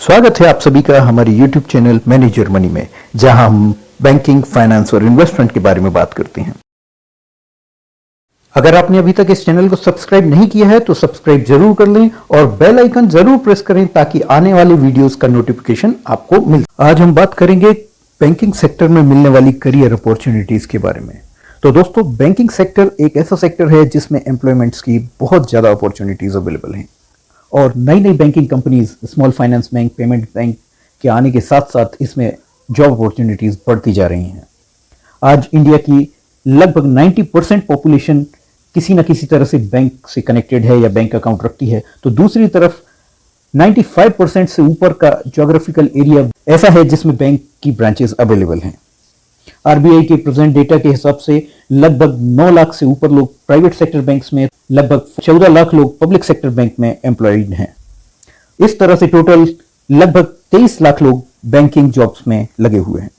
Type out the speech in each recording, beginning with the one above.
स्वागत है आप सभी का हमारे YouTube चैनल मैनेजर मनी में, जहां हम बैंकिंग, फाइनेंस और इन्वेस्टमेंट के बारे में बात करते हैं। अगर आपने अभी तक इस चैनल को सब्सक्राइब नहीं किया है तो सब्सक्राइब जरूर कर लें और बेल आइकन जरूर प्रेस करें ताकि आने वाले वीडियोस का नोटिफिकेशन आपको मिले। आज हम बात करेंगे बैंकिंग सेक्टर में मिलने वाली करियर अपॉर्चुनिटीज के बारे में। तो दोस्तों, बैंकिंग सेक्टर एक ऐसा सेक्टर है जिसमें एम्प्लॉयमेंट्स की बहुत ज्यादा अपॉर्चुनिटीज अवेलेबल हैं और नई नई banking companies, small finance bank, payment bank के आने के साथ साथ इसमें जॉब अपॉर्चुनिटीज बढ़ती जा रही हैं। आज इंडिया की लगभग 90% पॉपुलेशन किसी न किसी तरह से बैंक से कनेक्टेड है या बैंक अकाउंट रखती है, तो दूसरी तरफ 95% से ऊपर का ज्योग्राफिकल एरिया ऐसा है जिसमें बैंक की ब्रांचेस अवेलेबल हैं। आरबीआई के प्रेजेंट डेटा के हिसाब से लगभग 9 लाख से ऊपर लोग प्राइवेट सेक्टर बैंक्स में, लगभग 14 लाख लोग पब्लिक सेक्टर बैंक में एम्प्लॉयड हैं। इस तरह से टोटल लगभग 23 लाख लोग बैंकिंग जॉब्स में लगे हुए हैं।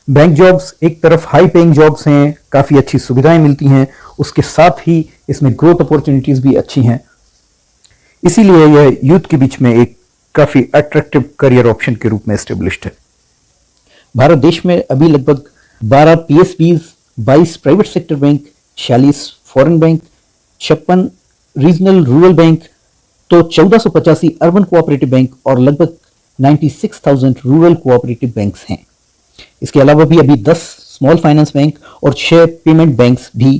बैंक जॉब्स एक तरफ हाई पेइंग जॉब्स हैं, काफी अच्छी सुविधाएं मिलती हैं, उसके साथ ही इसमें ग्रोथ अपॉर्चुनिटीज भी अच्छी हैं। इसीलिए यह यूथ के बीच में एक काफी अट्रैक्टिव करियर ऑप्शन के रूप में एस्टेब्लिश्ड है। भारत देश में अभी लगभग 12 PSBs, 22 private sector bank, 46 foreign bank, 56 regional rural bank, तो 1485 अर्बन कोऑपरेटिव बैंक और लगभग 96,000 रूरल कोऑपरेटिव बैंक्स हैं। इसके अलावा भी अभी 10 स्मॉल फाइनेंस बैंक और 6 पेमेंट बैंक्स भी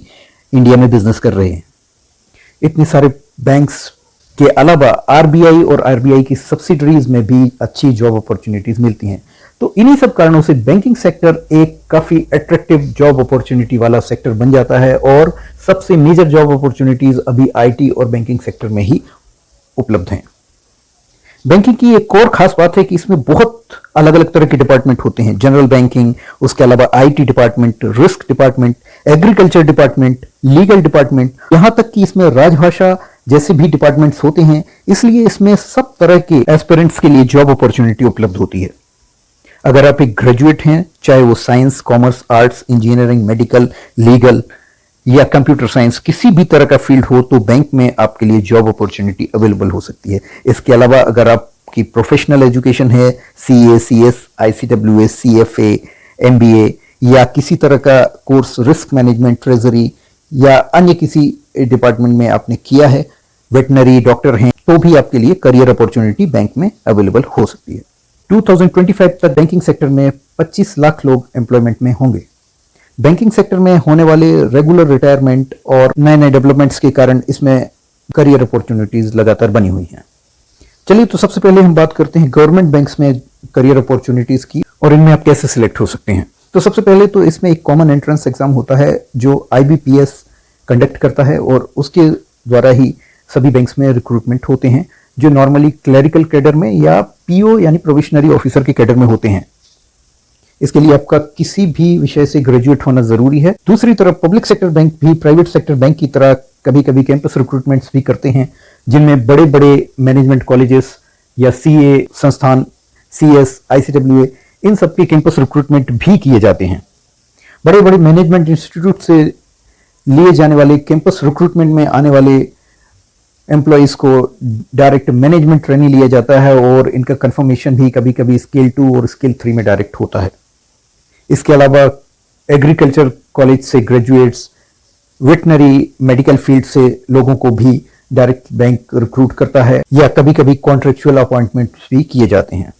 इंडिया में बिजनेस कर रहे हैं। इतने सारे बैंक्स के अलावा आरबीआई और आरबीआई की सब्सिडरीज में भी अच्छी जॉब अपॉर्चुनिटीज मिलती हैं। तो इन्हीं सब कारणों से बैंकिंग सेक्टर एक काफी अट्रैक्टिव जॉब अपॉर्चुनिटी वाला सेक्टर बन जाता है और सबसे मेजर जॉब अपॉर्चुनिटीज अभी आईटी और बैंकिंग सेक्टर में ही उपलब्ध हैं। बैंकिंग की एक और खास बात है कि इसमें बहुत अलग अलग तरह के डिपार्टमेंट होते हैं। जनरल बैंकिंग, उसके अलावा IT department, risk department, agriculture department, legal department, यहां तक कि इसमें राजभाषा जैसे भी डिपार्टमेंट्स होते हैं। इसलिए इसमें सब तरह के एस्पिरेंट्स के लिए जॉब अपॉर्चुनिटी उपलब्ध होती है। अगर आप एक ग्रेजुएट हैं, चाहे वो science, commerce, arts, engineering, medical, legal या कंप्यूटर साइंस, किसी भी तरह का फील्ड हो, तो बैंक में आपके लिए जॉब अपॉर्चुनिटी अवेलेबल हो सकती है। इसके अलावा अगर आपकी प्रोफेशनल एजुकेशन है, सीए, सीएस, आईसीडब्ल्यूएस, सीएफए, एमबीए या किसी तरह का कोर्स रिस्क मैनेजमेंट, ट्रेजरी या अन्य किसी डिपार्टमेंट में आपने किया है, वेटनरी डॉक्टर हैं, तो भी आपके लिए करियर अपॉर्चुनिटी बैंक में अवेलेबल हो सकती है। 2025 तक बैंकिंग सेक्टर में 25 लाख लोग एम्प्लॉयमेंट में होंगे। बैंकिंग सेक्टर में होने वाले रेगुलर रिटायरमेंट और नए नए डेवलपमेंट्स के कारण इसमें करियर अपॉर्चुनिटीज लगातार बनी हुई हैं। चलिए, तो सबसे पहले हम बात करते हैं गवर्नमेंट बैंक्स में करियर अपॉर्चुनिटीज की और इनमें आप कैसे सिलेक्ट हो सकते हैं। तो सबसे पहले तो इसमें एक कॉमन एंट्रेंस एग्जाम होता है जो आईबीपीएस कंडक्ट करता है और उसके द्वारा ही सभी बैंक्स में रिक्रूटमेंट होते हैं, जो नॉर्मली क्लरिकल कैडर में या पीओ यानी प्रोविशनरी ऑफिसर के कैडर में होते हैं। इसके लिए आपका किसी भी विषय से ग्रेजुएट होना जरूरी है। दूसरी तरफ पब्लिक सेक्टर बैंक भी प्राइवेट सेक्टर बैंक की तरह कभी कभी कैंपस रिक्रूटमेंट्स भी करते हैं, जिनमें बड़े बड़े मैनेजमेंट कॉलेजेस या सीए संस्थान, सीएस, आईसीडब्ल्यूए, इन सब के कैंपस रिक्रूटमेंट भी किए जाते हैं। बड़े बड़े मैनेजमेंट इंस्टीट्यूट से लिए जाने वाले कैंपस रिक्रूटमेंट में आने वाले एम्प्लॉइज को डायरेक्ट मैनेजमेंट ट्रेनिंग लिया जाता है और इनका कंफर्मेशन भी कभी कभी स्केल 2 और स्केल 3 में डायरेक्ट होता है। इसके अलावा एग्रीकल्चर कॉलेज से ग्रेजुएट्स, वेटनरी मेडिकल फील्ड से लोगों को भी डायरेक्ट बैंक रिक्रूट करता है या कभी कभी कॉन्ट्रेक्चुअल अपॉइंटमेंट्स भी किए जाते हैं।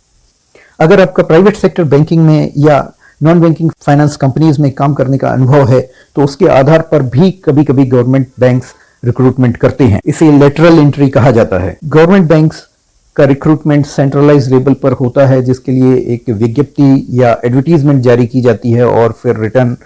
अगर आपका प्राइवेट सेक्टर बैंकिंग में या नॉन बैंकिंग फाइनेंस कंपनीज में काम करने का अनुभव है, तो उसके आधार पर भी कभी कभी गवर्नमेंट बैंक्स रिक्रूटमेंट करते हैं। इसे लेटरल एंट्री कहा जाता है। गवर्नमेंट बैंक्स का रिक्रूटमेंट सेंट्रलाइज लेवल पर होता है, जिसके लिए एक विज्ञप्ति या एडवर्टीजमेंट जारी की जाती है और फिर रिटर्न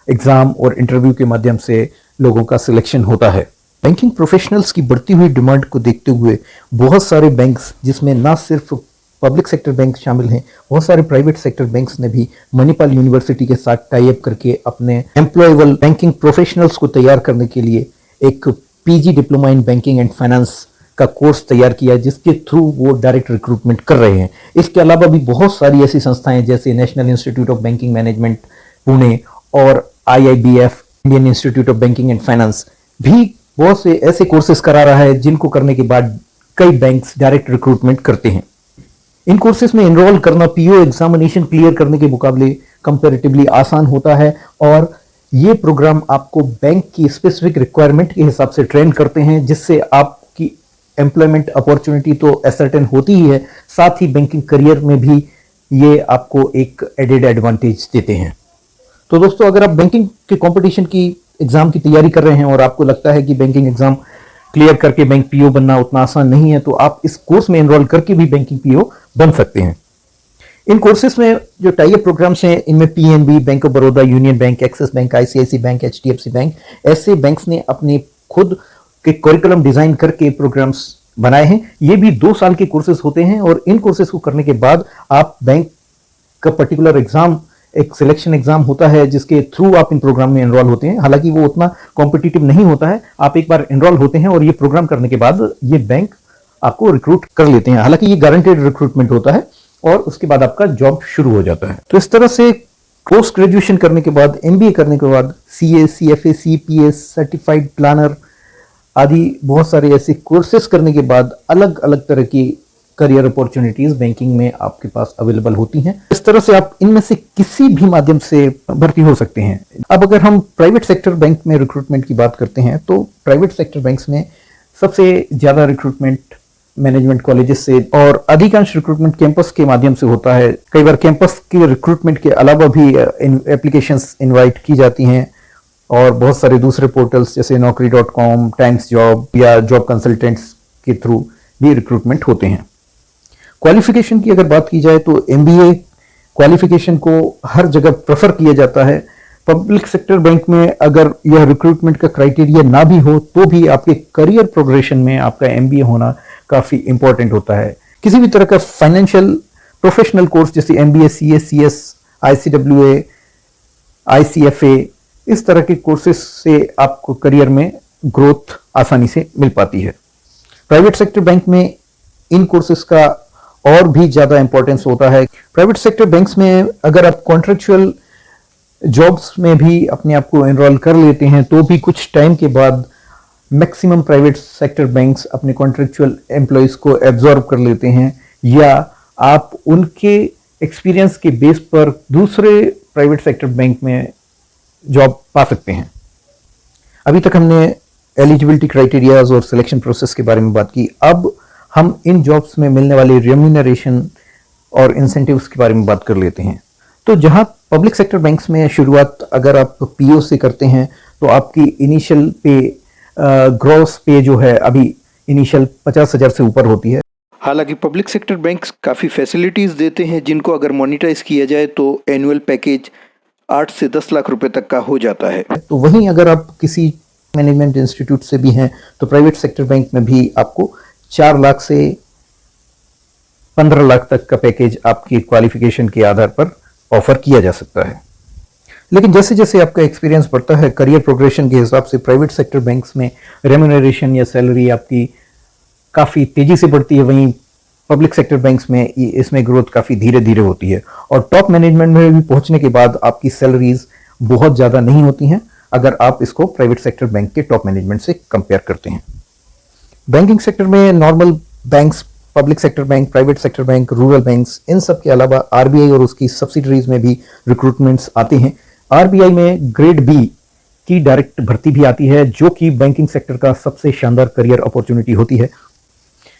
एग्जाम और इंटरव्यू के माध्यम से लोगों का सिलेक्शन होता है। बैंकिंग प्रोफेशनल्स की बढ़ती हुई डिमांड को देखते हुए बहुत सारे बैंक्स, जिसमें ना सिर्फ पब्लिक सेक्टर बैंक शामिल हैं, बहुत सारे प्राइवेट सेक्टर बैंक्स ने भी मणिपाल यूनिवर्सिटी के साथ टाई अप करके अपने एम्प्लॉयबल बैंकिंग प्रोफेशनल्स को तैयार करने के लिए एक PG diploma in banking and finance का कोर्स तैयार किया, जिसके थ्रू वो डायरेक्ट रिक्रूटमेंट कर रहे हैं। इसके अलावा भी बहुत सारी ऐसी संस्थाएं जैसे National Institute of Banking Management Pune और IIBF, Indian Institute of Banking and Finance, भी बहुत से ऐसे कोर्सेज करा रहा है जिनको करने के बाद कई बैंक्स डायरेक्ट रिक्रूटमेंट करते हैं। इन कोर्सेज में एनरोल करना पीओ एग्जामिनेशन क्लियर करने के मुकाबले कंपैरेटिवली आसान होता है और ये प्रोग्राम आपको बैंक की स्पेसिफिक रिक्वायरमेंट के हिसाब से ट्रेन करते हैं, जिससे आपकी एम्प्लॉयमेंट अपॉर्चुनिटी तो एसर्टेन होती ही है, साथ ही बैंकिंग करियर में भी ये आपको एक एडेड एडवांटेज देते हैं। तो दोस्तों, अगर आप बैंकिंग के कंपटीशन की एग्जाम की तैयारी कर रहे हैं और आपको लगता है कि बैंकिंग एग्जाम क्लियर करके बैंक पीओ बनना उतना आसान नहीं है, तो आप इस कोर्स में एनरोल करके भी बैंकिंग पीओ बन सकते हैं। इन कोर्सेज में जो टाई अप प्रोग्राम्स हैं, इनमें PNB, bank of Baroda, union bank, Axis bank, ICICI bank, HDFC bank, ऐसे बैंक्स ने अपने खुद के करिकुलम डिजाइन करके प्रोग्राम्स बनाए हैं। ये भी 2 साल के कोर्सेज होते हैं और इन कोर्सेज को करने के बाद आप बैंक का पर्टिकुलर एग्जाम, एक सिलेक्शन एग्जाम होता है जिसके थ्रू आप इन प्रोग्राम में एनरोल होते हैं। हालांकि वो उतना कॉम्पिटिटिव नहीं होता है, आप एक बार एनरोल होते हैं और ये प्रोग्राम करने के बाद ये बैंक आपको रिक्रूट कर लेते हैं। हालांकि ये गारंटेड रिक्रूटमेंट होता है और उसके बाद आपका जॉब शुरू हो जाता है। तो इस तरह से पोस्ट ग्रेजुएशन करने के बाद, एमबीए करने के बाद, CA, CFA, CPS, certified planner आदि बहुत सारे ऐसे कोर्सेज करने के बाद अलग अलग तरह की करियर अपॉर्चुनिटीज बैंकिंग में आपके पास अवेलेबल होती हैं। इस तरह से आप इनमें से किसी भी माध्यम से भर्ती हो सकते हैं। अब अगर हम प्राइवेट सेक्टर बैंक में रिक्रूटमेंट की बात करते हैं, तो प्राइवेट सेक्टर बैंक्स में सबसे ज्यादा रिक्रूटमेंट मैनेजमेंट कॉलेजेस से और अधिकांश रिक्रूटमेंट कैंपस के माध्यम से होता है। कई बार कैंपस के रिक्रूटमेंट के अलावा भी एप्लीकेशंस इनवाइट की जाती हैं और बहुत सारे दूसरे पोर्टल्स जैसे naukri.com, टाइम्स जॉब या जॉब कंसल्टेंट्स के थ्रू भी रिक्रूटमेंट होते हैं। क्वालिफिकेशन की अगर बात की जाए तो एमबीए क्वालिफिकेशन को हर जगह प्रेफर किया जाता है। पब्लिक सेक्टर बैंक में अगर यह रिक्रूटमेंट का क्राइटेरिया ना भी हो तो भी आपके करियर प्रोग्रेशन में आपका एमबीए होना काफी इंपॉर्टेंट होता है। किसी भी तरह का फाइनेंशियल प्रोफेशनल कोर्स जैसे एमबीए, सीए, सीएस, आईसीडब्ल्यूए, आईसीएफए, इस तरह के कोर्सेज से आपको करियर में ग्रोथ आसानी से मिल पाती है। प्राइवेट सेक्टर बैंक में इन कोर्सेज का और भी ज्यादा इंपॉर्टेंस होता है। प्राइवेट सेक्टर बैंक्स में अगर आप कॉन्ट्रेक्चुअल जॉब्स में भी अपने आप को एनरोल कर लेते हैं तो भी कुछ टाइम के बाद मैक्सिमम प्राइवेट सेक्टर बैंक्स अपने कॉन्ट्रेक्चुअल एम्प्लॉयज को एब्जॉर्ब कर लेते हैं, या आप उनके एक्सपीरियंस के बेस पर दूसरे प्राइवेट सेक्टर बैंक में जॉब पा सकते हैं। अभी तक हमने एलिजिबिलिटी क्राइटेरियाज और सिलेक्शन प्रोसेस के बारे में बात की। अब हम इन जॉब्स में मिलने वाले रेम्यूनरेशन और इंसेंटिव्स के बारे में बात कर लेते हैं। तो जहां पब्लिक सेक्टर बैंक्स में शुरुआत अगर आप पीओ से करते हैं तो आपकी इनिशियल पे, ग्रॉस पे जो है अभी इनिशियल 50,000 से ऊपर होती है। हालांकि पब्लिक सेक्टर बैंक्स काफ़ी फैसिलिटीज़ देते हैं जिनको अगर मोनिटाइज किया जाए तो एनुअल पैकेज 8 से 10 लाख रुपए तक का हो जाता है। तो वहीं अगर आप किसी मैनेजमेंट इंस्टीट्यूट से भी हैं तो प्राइवेट सेक्टर बैंक में भी आपको 4 लाख से 15 लाख तक का पैकेज आपकी क्वालिफिकेशन के आधार पर ऑफर किया जा सकता है। लेकिन जैसे जैसे आपका एक्सपीरियंस बढ़ता है, करियर प्रोग्रेशन के हिसाब से प्राइवेट सेक्टर बैंक्स में रेम्यूनरेशन या सैलरी आपकी काफ़ी तेजी से बढ़ती है। वहीं पब्लिक सेक्टर बैंक्स में इसमें ग्रोथ काफ़ी धीरे धीरे होती है और टॉप मैनेजमेंट में भी पहुंचने के बाद आपकी सैलरीज बहुत ज़्यादा नहीं होती हैं अगर आप इसको प्राइवेट सेक्टर बैंक के टॉप मैनेजमेंट से कंपेयर करते हैं। बैंकिंग सेक्टर में normal banks, public sector bank, private sector bank, rural banks, इन सब के अलावा आरबीआई और उसकी सब्सिडरीज में भी रिक्रूटमेंट्स आते हैं। आरबीआई में ग्रेड बी की डायरेक्ट भर्ती भी आती है जो कि बैंकिंग सेक्टर का सबसे शानदार करियर अपॉर्चुनिटी होती है।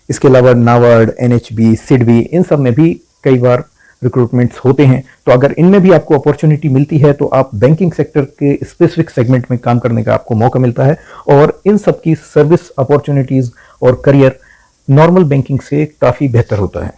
इसके अलावा नाबार्ड, एनएचबी, सिडबी, इन सब में भी कई बार रिक्रूटमेंट्स होते हैं। तो अगर इनमें भी आपको अपॉर्चुनिटी मिलती है तो आप बैंकिंग सेक्टर के स्पेसिफिक सेगमेंट में काम करने का आपको मौका मिलता है और इन सब की सर्विस अपॉर्चुनिटीज और करियर नॉर्मल बैंकिंग से काफ़ी बेहतर होता है।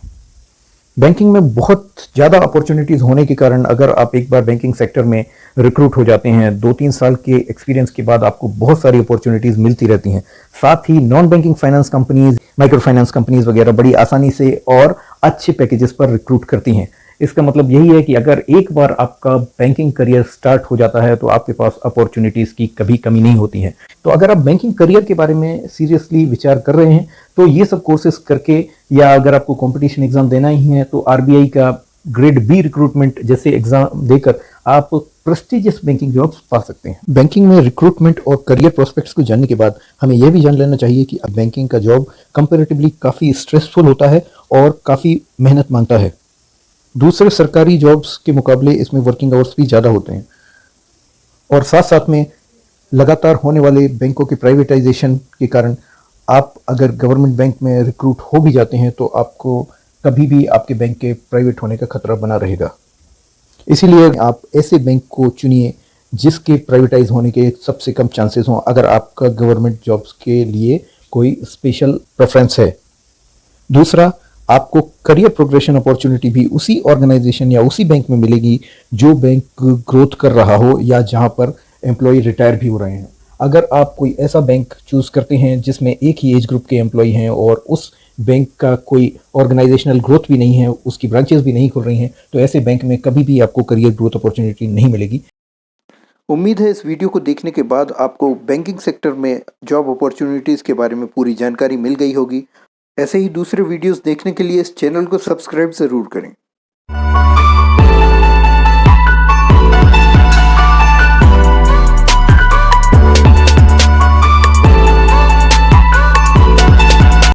बैंकिंग में बहुत ज़्यादा अपॉर्चुनिटीज़ होने के कारण अगर आप एक बार बैंकिंग सेक्टर में रिक्रूट हो जाते हैं, 2-3 साल के एक्सपीरियंस के बाद आपको बहुत सारी अपॉर्चुनिटीज़ मिलती रहती हैं। साथ ही non banking finance companies, micro finance companies वगैरह बड़ी आसानी से और अच्छे पैकेजेस पर रिक्रूट करती हैं। इसका मतलब यही है कि अगर एक बार आपका बैंकिंग करियर स्टार्ट हो जाता है तो आपके पास अपॉर्चुनिटीज़ की कभी कमी नहीं होती है। तो अगर आप बैंकिंग करियर के बारे में सीरियसली विचार कर रहे हैं तो ये सब कोर्सेज करके, या अगर आपको कंपटीशन एग्जाम देना ही है तो आरबीआई का ग्रेड बी रिक्रूटमेंट जैसे एग्जाम देकर आप प्रेस्टिजियस बैंकिंग जॉब्स पा सकते हैं। बैंकिंग में रिक्रूटमेंट और करियर प्रोस्पेक्ट्स को जानने के बाद हमें यह भी जान लेना चाहिए कि अब बैंकिंग का जॉब कंपैरेटिवली काफ़ी स्ट्रेसफुल होता है और काफ़ी मेहनत मांगता है। दूसरे सरकारी जॉब्स के मुकाबले इसमें वर्किंग आवर्स भी ज़्यादा होते हैं और साथ साथ में लगातार होने वाले बैंकों के प्राइवेटाइजेशन के कारण आप अगर गवर्नमेंट बैंक में रिक्रूट हो भी जाते हैं तो आपको कभी भी आपके बैंक के प्राइवेट होने का खतरा बना रहेगा। इसीलिए आप ऐसे बैंक को चुनिए जिसके प्राइवेटाइज होने के सबसे कम चांसेस हों, अगर आपका गवर्नमेंट जॉब्स के लिए कोई स्पेशल प्रेफरेंस है। दूसरा, आपको करियर प्रोग्रेशन अपॉर्चुनिटी भी उसी ऑर्गेनाइजेशन या उसी बैंक में मिलेगी जो बैंक ग्रोथ कर रहा हो या जहां पर एम्प्लॉय रिटायर भी हो रहे हैं। अगर आप कोई ऐसा बैंक चूज करते हैं जिसमें एक ही एज ग्रुप के एम्प्लॉय हैं और उस बैंक का कोई ऑर्गेनाइजेशनल ग्रोथ भी नहीं है, उसकी ब्रांचेस भी नहीं खुल रही हैं, तो ऐसे बैंक में कभी भी आपको करियर ग्रोथ अपॉर्चुनिटी नहीं मिलेगी। उम्मीद है इस वीडियो को देखने के बाद आपको बैंकिंग सेक्टर में जॉब अपॉर्चुनिटीज़ के बारे में पूरी जानकारी मिल गई होगी। ऐसे ही दूसरे वीडियोस देखने के लिए इस चैनल को सब्सक्राइब ज़रूर करें।